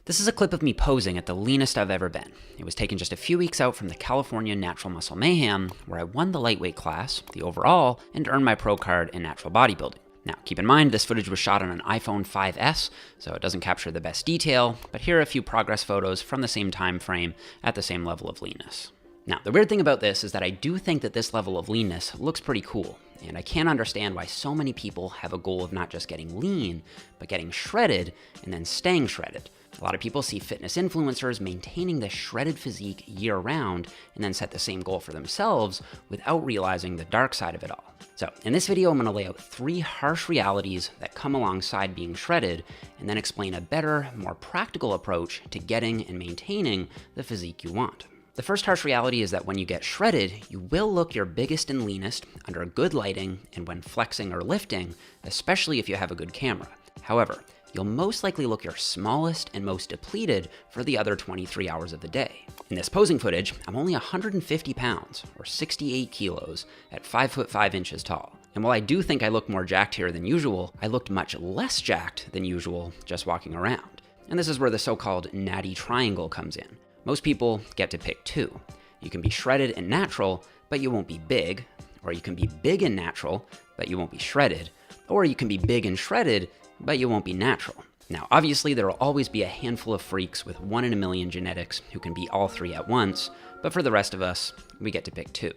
This is a clip of me posing at the leanest I've ever been. It was taken just a few weeks out from the California Natural Muscle Mayhem, where I won the lightweight class, the overall, and earned my pro card in natural bodybuilding. Now, keep in mind, this footage was shot on an iPhone 5S, so it doesn't capture the best detail, but here are a few progress photos from the same time frame at the same level of leanness. Now, the weird thing about this is that I do think that this level of leanness looks pretty cool, and I can't understand why so many people have a goal of not just getting lean, but getting shredded and then staying shredded. A lot of people see fitness influencers maintaining this shredded physique year-round and then set the same goal for themselves without realizing the dark side of it all. So in this video, I'm going to lay out 3 harsh realities that come alongside being shredded and then explain a better, more practical approach to getting and maintaining the physique you want. The first harsh reality is that when you get shredded, you will look your biggest and leanest under good lighting and when flexing or lifting, especially if you have a good camera. However, you'll most likely look your smallest and most depleted for the other 23 hours of the day. In this posing footage, I'm only 150 pounds, or 68 kilos, at 5 foot 5 inches tall. And while I do think I look more jacked here than usual, I looked much less jacked than usual just walking around. And this is where the so-called natty triangle comes in. Most people get to pick 2. You can be shredded and natural, but you won't be big, or you can be big and natural, but you won't be shredded, or you can be big and shredded, but you won't be natural. Now, obviously, there will always be a handful of freaks with 1 in a million genetics who can be all 3 at once, but for the rest of us, we get to pick 2.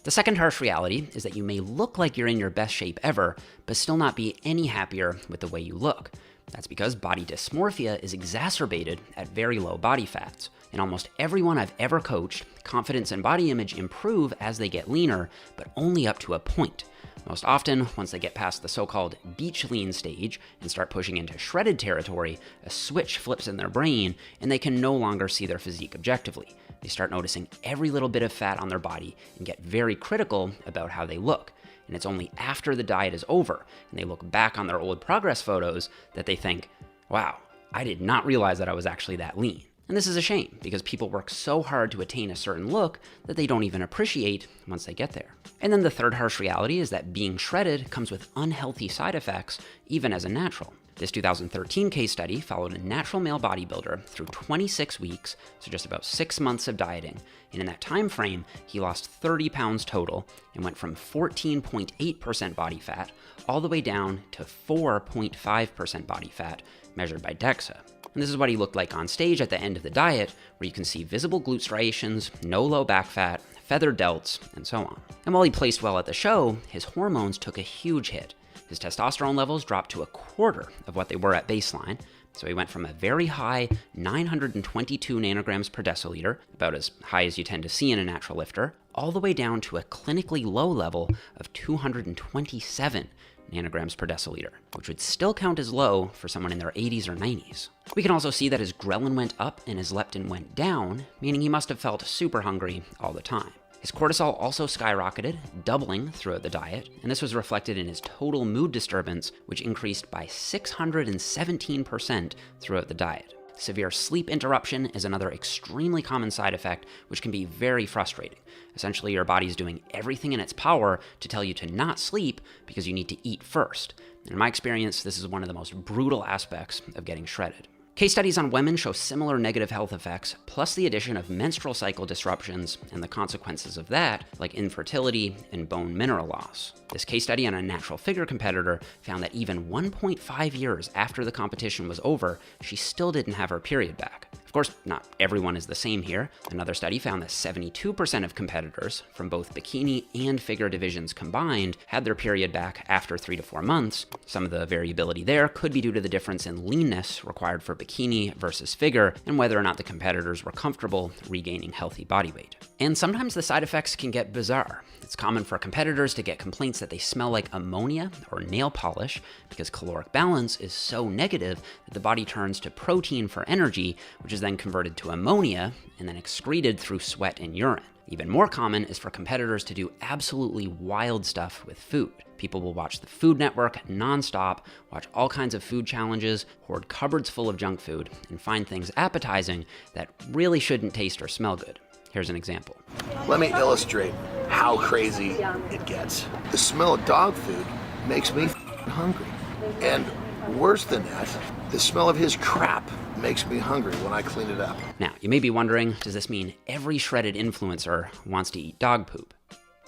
The second harsh reality is that you may look like you're in your best shape ever, but still not be any happier with the way you look. That's because body dysmorphia is exacerbated at very low body fats. In almost everyone I've ever coached, confidence and body image improve as they get leaner, but only up to a point. Most often, once they get past the so-called beach lean stage and start pushing into shredded territory, a switch flips in their brain and they can no longer see their physique objectively. They start noticing every little bit of fat on their body and get very critical about how they look. And it's only after the diet is over and they look back on their old progress photos that they think, wow, I did not realize that I was actually that lean. And this is a shame because people work so hard to attain a certain look that they don't even appreciate once they get there. And then the third harsh reality is that being shredded comes with unhealthy side effects, even as a natural. This 2013 case study followed a natural male bodybuilder through 26 weeks, so just about 6 months of dieting, and in that time frame, he lost 30 pounds total and went from 14.8% body fat all the way down to 4.5% body fat, measured by DEXA. And this is what he looked like on stage at the end of the diet, where you can see visible glute striations, no low back fat, feathered delts, and so on. And while he placed well at the show, his hormones took a huge hit. His testosterone levels dropped to a quarter of what they were at baseline, so he went from a very high 922 nanograms per deciliter, about as high as you tend to see in a natural lifter, all the way down to a clinically low level of 227 nanograms per deciliter, which would still count as low for someone in their 80s or 90s. We can also see that his ghrelin went up and his leptin went down, meaning he must have felt super hungry all the time. His cortisol also skyrocketed, doubling throughout the diet, and this was reflected in his total mood disturbance, which increased by 617% throughout the diet. Severe sleep interruption is another extremely common side effect, which can be very frustrating. Essentially, your body's doing everything in its power to tell you to not sleep because you need to eat first. In my experience, this is one of the most brutal aspects of getting shredded. Case studies on women show similar negative health effects, plus the addition of menstrual cycle disruptions and the consequences of that, like infertility and bone mineral loss. This case study on a natural figure competitor found that even 1.5 years after the competition was over, she still didn't have her period back. Of course, not everyone is the same here. Another study found that 72% of competitors from both bikini and figure divisions combined had their period back after 3 to 4 months. Some of the variability there could be due to the difference in leanness required for bikini versus figure and whether or not the competitors were comfortable regaining healthy body weight. And sometimes the side effects can get bizarre. It's common for competitors to get complaints that they smell like ammonia or nail polish because caloric balance is so negative that the body turns to protein for energy, which is then converted to ammonia and then excreted through sweat and urine. Even more common is for competitors to do absolutely wild stuff with food. People will watch the Food Network nonstop, watch all kinds of food challenges, hoard cupboards full of junk food, and find things appetizing that really shouldn't taste or smell good. Here's an example. Let me illustrate how crazy it gets. The smell of dog food makes me hungry. And worse than that, The smell of his crap makes me hungry when I clean it up. Now, you may be wondering, does this mean every shredded influencer wants to eat dog poop?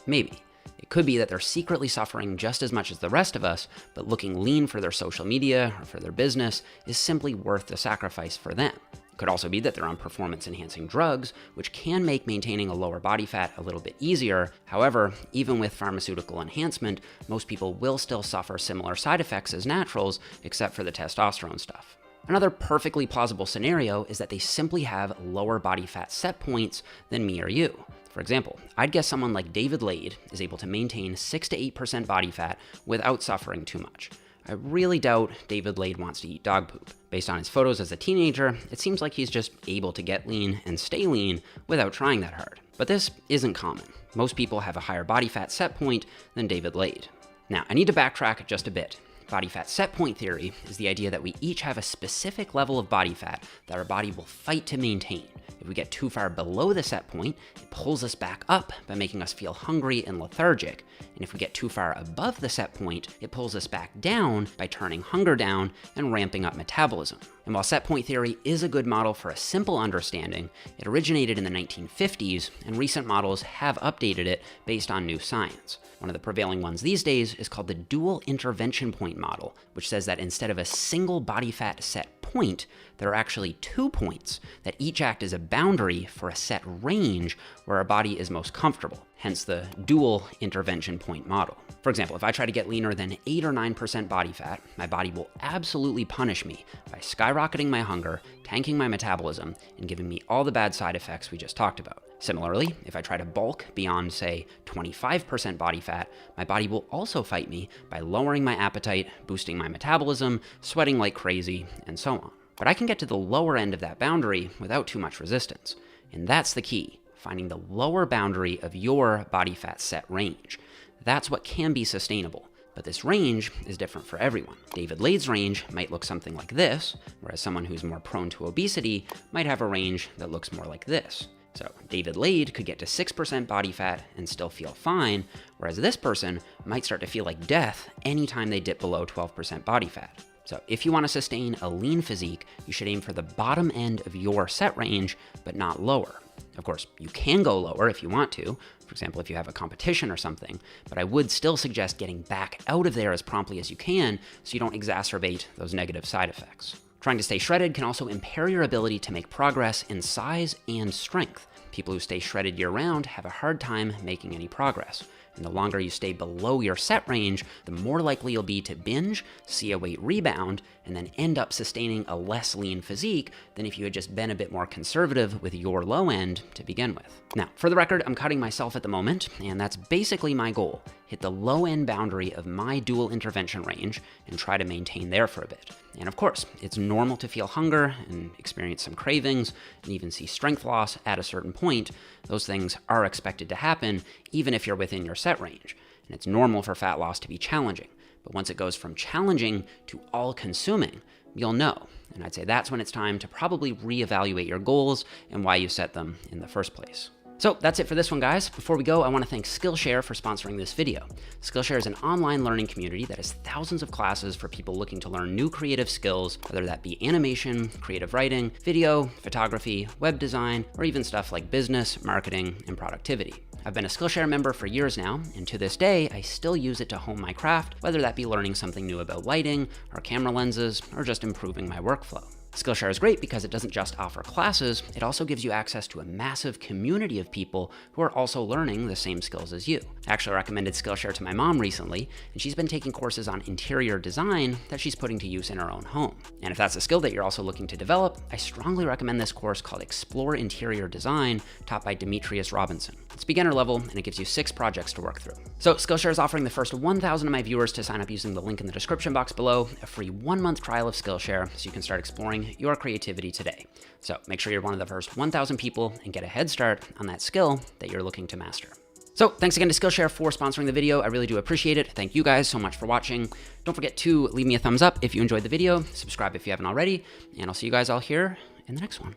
Maybe. It could be that they're secretly suffering just as much as the rest of us, but looking lean for their social media or for their business is simply worth the sacrifice for them. It could also be that they're on performance-enhancing drugs, which can make maintaining a lower body fat a little bit easier. However, even with pharmaceutical enhancement, most people will still suffer similar side effects as naturals, except for the testosterone stuff. Another perfectly plausible scenario is that they simply have lower body fat set points than me or you. For example, I'd guess someone like David Lade is able to maintain 6 to 8% body fat without suffering too much. I really doubt David Lade wants to eat dog poop. Based on his photos as a teenager, it seems like he's just able to get lean and stay lean without trying that hard. But this isn't common. Most people have a higher body fat set point than David Lade. Now, I need to backtrack just a bit. Body fat set point theory is the idea that we each have a specific level of body fat that our body will fight to maintain. If we get too far below the set point, it pulls us back up by making us feel hungry and lethargic. And if we get too far above the set point, it pulls us back down by turning hunger down and ramping up metabolism. And while set point theory is a good model for a simple understanding, it originated in the 1950s, and recent models have updated it based on new science. One of the prevailing ones these days is called the dual intervention point model, which says that instead of a single body fat set point, there are actually 2 points that each act as a boundary for a set range where our body is most comfortable, hence the dual intervention point model. For example, if I try to get leaner than 8 or 9% body fat, my body will absolutely punish me by skyrocketing my hunger, tanking my metabolism, and giving me all the bad side effects we just talked about. Similarly, if I try to bulk beyond, say, 25% body fat, my body will also fight me by lowering my appetite, boosting my metabolism, sweating like crazy, and so on. But I can get to the lower end of that boundary without too much resistance. And that's the key, finding the lower boundary of your body fat set range. That's what can be sustainable. But this range is different for everyone. David Lade's range might look something like this, whereas someone who's more prone to obesity might have a range that looks more like this. So David Lade could get to 6% body fat and still feel fine, whereas this person might start to feel like death anytime they dip below 12% body fat. So if you want to sustain a lean physique, you should aim for the bottom end of your set range, but not lower. Of course, you can go lower if you want to, for example, if you have a competition or something, but I would still suggest getting back out of there as promptly as you can so you don't exacerbate those negative side effects. Trying to stay shredded can also impair your ability to make progress in size and strength. People who stay shredded year-round have a hard time making any progress. And the longer you stay below your set range, the more likely you'll be to binge, see a weight rebound, and then end up sustaining a less lean physique than if you had just been a bit more conservative with your low end to begin with. Now, for the record, I'm cutting myself at the moment, and that's basically my goal. Hit the low end boundary of my dual intervention range and try to maintain there for a bit. And of course, it's normal to feel hunger and experience some cravings and even see strength loss at a certain point. Those things are expected to happen even if you're within your set range. And it's normal for fat loss to be challenging. But once it goes from challenging to all-consuming, you'll know. And I'd say that's when it's time to probably reevaluate your goals and why you set them in the first place. So that's it for this one, guys. Before we go, I want to thank Skillshare for sponsoring this video. Skillshare is an online learning community that has thousands of classes for people looking to learn new creative skills, whether that be animation, creative writing, video, photography, web design, or even stuff like business, marketing, and productivity. I've been a Skillshare member for years now, and to this day, I still use it to hone my craft, whether that be learning something new about lighting, or camera lenses, or just improving my workflow. Skillshare is great because it doesn't just offer classes, it also gives you access to a massive community of people who are also learning the same skills as you. I actually recommended Skillshare to my mom recently, and she's been taking courses on interior design that she's putting to use in her own home. And if that's a skill that you're also looking to develop, I strongly recommend this course called Explore Interior Design, taught by Demetrius Robinson. It's beginner level, and it gives you 6 projects to work through. So Skillshare is offering the first 1,000 of my viewers to sign up using the link in the description box below, a free 1-month trial of Skillshare so you can start exploring your creativity today. So make sure you're one of the first 1,000 people and get a head start on that skill that you're looking to master. So thanks again to Skillshare for sponsoring the video. I really do appreciate it. Thank you guys so much for watching. Don't forget to leave me a thumbs up if you enjoyed the video, subscribe if you haven't already, and I'll see you guys all here in the next one.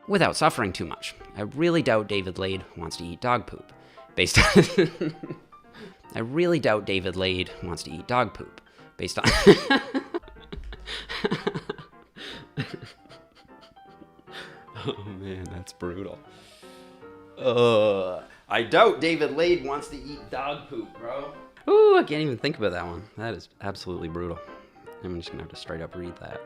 Without suffering too much. I really doubt David Lade wants to eat dog poop. I really doubt David Lade wants to eat dog poop. based on... Oh man, that's brutal. I doubt David Lade wants to eat dog poop, bro. Ooh, I can't even think about that one. That is absolutely brutal. I'm just gonna have to straight up read that.